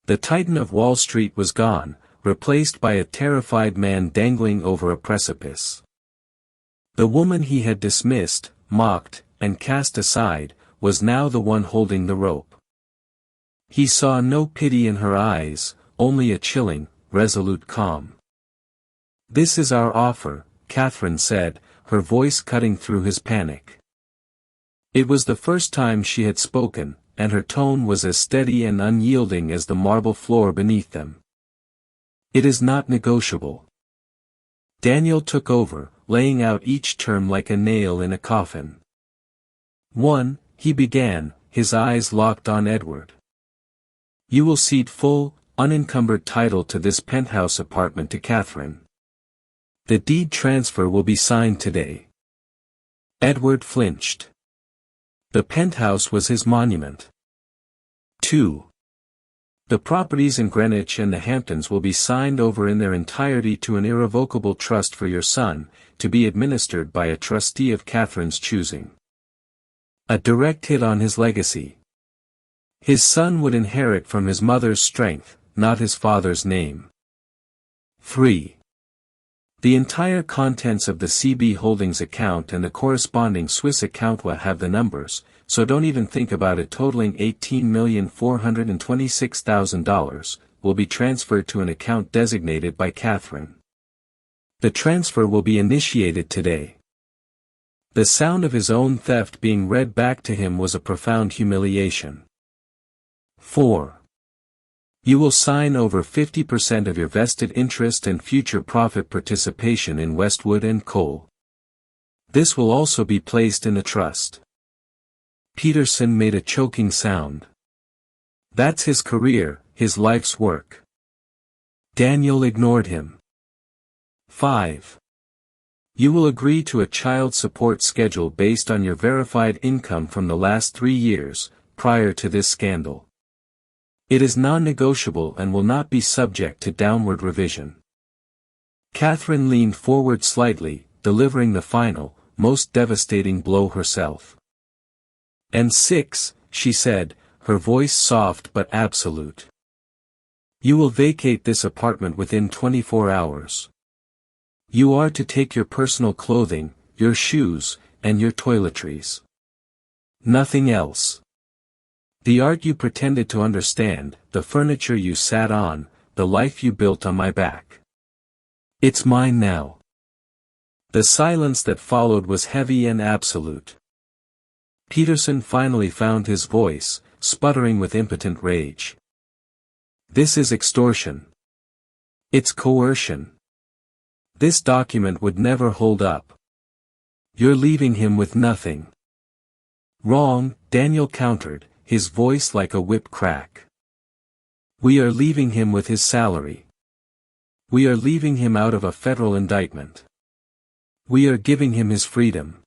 The Titan of Wall Street was gone, replaced by a terrified man dangling over a precipice. The woman he had dismissed, mocked, and cast aside, was now the one holding the rope. He saw no pity in her eyes, only a chilling, resolute calm. "This is our offer," Catherine said, her voice cutting through his panic. It was the first time she had spoken, and her tone was as steady and unyielding as the marble floor beneath them. "It is not negotiable." Daniel took over, laying out each term like a nail in a coffin. "1, he began, his eyes locked on Edward. "You will cede full, unencumbered title to this penthouse apartment to Catherine. The deed transfer will be signed today." Edward flinched. The penthouse was his monument. 2. The properties in Greenwich and the Hamptons will be signed over in their entirety to an irrevocable trust for your son, to be administered by a trustee of Catherine's choosing. A direct hit on his legacy. His son would inherit from his mother's strength, not his father's name. 3. The entire contents of the CB Holdings account and the corresponding Swiss account will have the numbers, so don't even think about it, totaling $18,426,000, will be transferred to an account designated by Catherine. The transfer will be initiated today. The sound of his own theft being read back to him was a profound humiliation. 4. You will sign over 50% of your vested interest and future profit participation in Westwood and Cole. This will also be placed in a trust. Peterson made a choking sound. That's his career, his life's work. Daniel ignored him. 5. You will agree to a child support schedule based on your verified income from the last 3 years, prior to this scandal. It is non-negotiable and will not be subject to downward revision. Catherine leaned forward slightly, delivering the final, most devastating blow herself. And 6, she said, her voice soft but absolute. You will vacate this apartment within 24 hours. You are to take your personal clothing, your shoes, and your toiletries. Nothing else. The art you pretended to understand, the furniture you sat on, the life you built on my back. It's mine now. The silence that followed was heavy and absolute. Peterson finally found his voice, sputtering with impotent rage. This is extortion. It's coercion. This document would never hold up. You're leaving him with nothing. Wrong, Daniel countered, his voice like a whip crack. "We are leaving him with his salary. We are leaving him out of a federal indictment. We are giving him his freedom.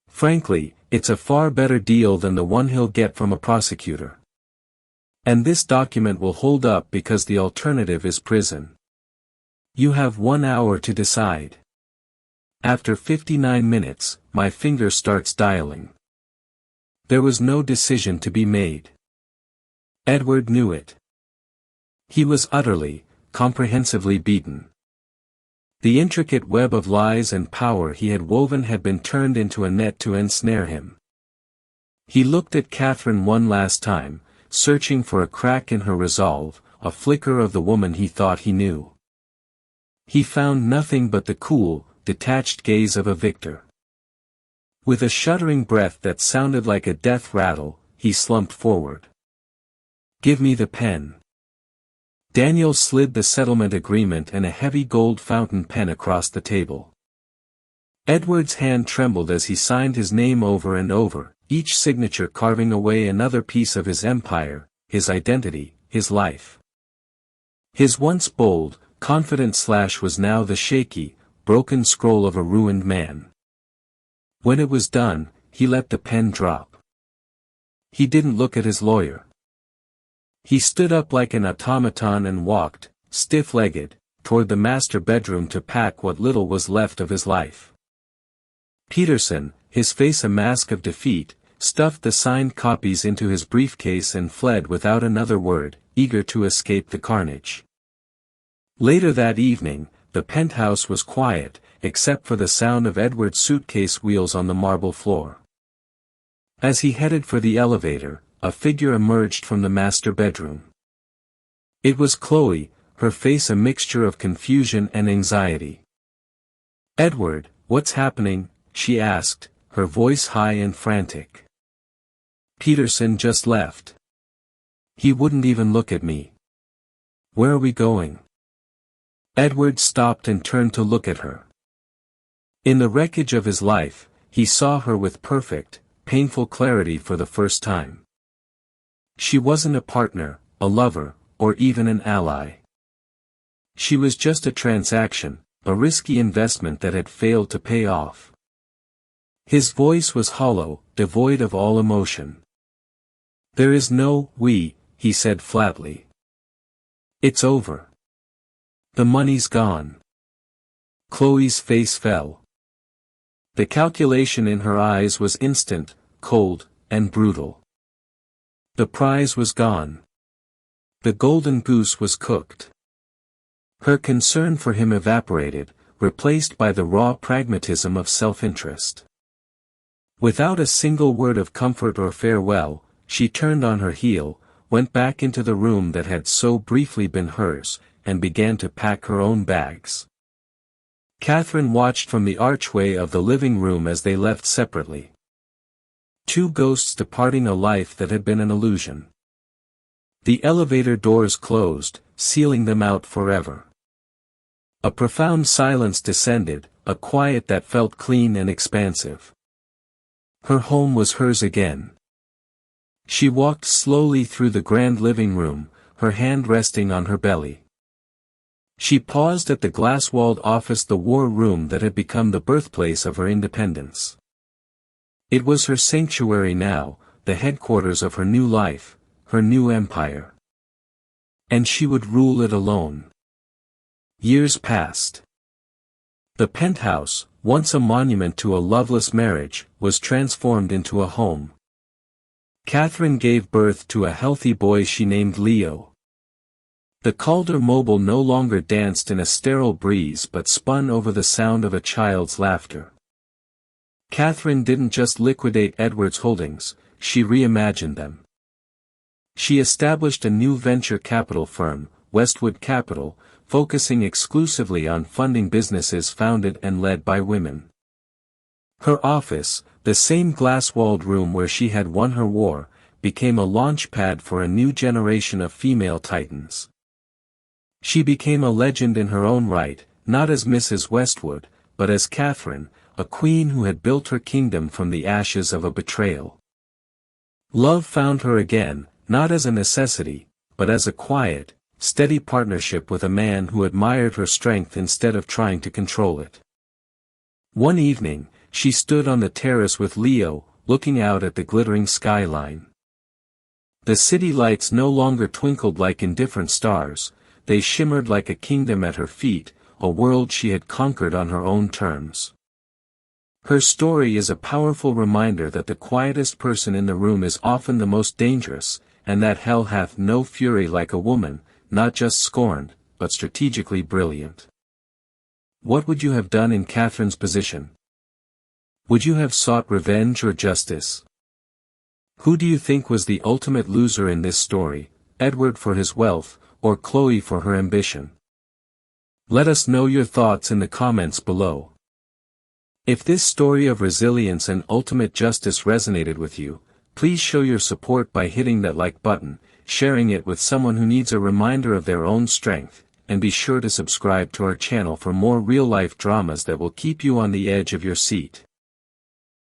Frankly, it's a far better deal than the one he'll get from a prosecutor. And this document will hold up because the alternative is prison. You have 1 hour to decide." After 59 minutes, my finger starts dialing. There was no decision to be made. Edward knew it. He was utterly, comprehensively beaten. The intricate web of lies and power he had woven had been turned into a net to ensnare him. He looked at Catherine one last time, searching for a crack in her resolve, a flicker of the woman he thought he knew. He found nothing but the cool, detached gaze of a victor. With a shuddering breath that sounded like a death rattle, he slumped forward. "Give me the pen." Daniel slid the settlement agreement and a heavy gold fountain pen across the table. Edward's hand trembled as he signed his name over and over, each signature carving away another piece of his empire, his identity, his life. His once bold, confident slash was now the shaky, broken scroll of a ruined man. When it was done, he let the pen drop. He didn't look at his lawyer. He stood up like an automaton and walked, stiff-legged, toward the master bedroom to pack what little was left of his life. Peterson, his face a mask of defeat, stuffed the signed copies into his briefcase and fled without another word, eager to escape the carnage. Later that evening, the penthouse was quiet, except for the sound of Edward's suitcase wheels on the marble floor. As he headed for the elevator, a figure emerged from the master bedroom. It was Chloe, her face a mixture of confusion and anxiety. "Edward, what's happening?" she asked, her voice high and frantic. "Peterson just left. He wouldn't even look at me. Where are we going?" Edward stopped and turned to look at her. In the wreckage of his life, he saw her with perfect, painful clarity for the first time. She wasn't a partner, a lover, or even an ally. She was just a transaction, a risky investment that had failed to pay off. His voice was hollow, devoid of all emotion. "There is no we," he said flatly. "It's over. The money's gone." Chloe's face fell. The calculation in her eyes was instant, cold, and brutal. The prize was gone. The golden goose was cooked. Her concern for him evaporated, replaced by the raw pragmatism of self-interest. Without a single word of comfort or farewell, she turned on her heel, went back into the room that had so briefly been hers, and began to pack her own bags. Catherine watched from the archway of the living room as they left separately. Two ghosts departing a life that had been an illusion. The elevator doors closed, sealing them out forever. A profound silence descended, a quiet that felt clean and expansive. Her home was hers again. She walked slowly through the grand living room, her hand resting on her belly. She paused at the glass-walled office, the war room that had become the birthplace of her independence. It was her sanctuary now, the headquarters of her new life, her new empire. And she would rule it alone. Years passed. The penthouse, once a monument to a loveless marriage, was transformed into a home. Catherine gave birth to a healthy boy she named Leo. The Calder mobile no longer danced in a sterile breeze but spun over the sound of a child's laughter. Catherine didn't just liquidate Edward's holdings, she reimagined them. She established a new venture capital firm, Westwood Capital, focusing exclusively on funding businesses founded and led by women. Her office, the same glass-walled room where she had won her war, became a launch pad for a new generation of female titans. She became a legend in her own right, not as Mrs. Westwood, but as Catherine, a queen who had built her kingdom from the ashes of a betrayal. Love found her again, not as a necessity, but as a quiet, steady partnership with a man who admired her strength instead of trying to control it. One evening, she stood on the terrace with Leo, looking out at the glittering skyline. The city lights no longer twinkled like indifferent stars, they shimmered like a kingdom at her feet, a world she had conquered on her own terms. Her story is a powerful reminder that the quietest person in the room is often the most dangerous, and that hell hath no fury like a woman, not just scorned, but strategically brilliant. What would you have done in Catherine's position? Would you have sought revenge or justice? Who do you think was the ultimate loser in this story, Edward for his wealth, or Chloe for her ambition? Let us know your thoughts in the comments below. If this story of resilience and ultimate justice resonated with you, please show your support by hitting that like button, sharing it with someone who needs a reminder of their own strength, and be sure to subscribe to our channel for more real-life dramas that will keep you on the edge of your seat.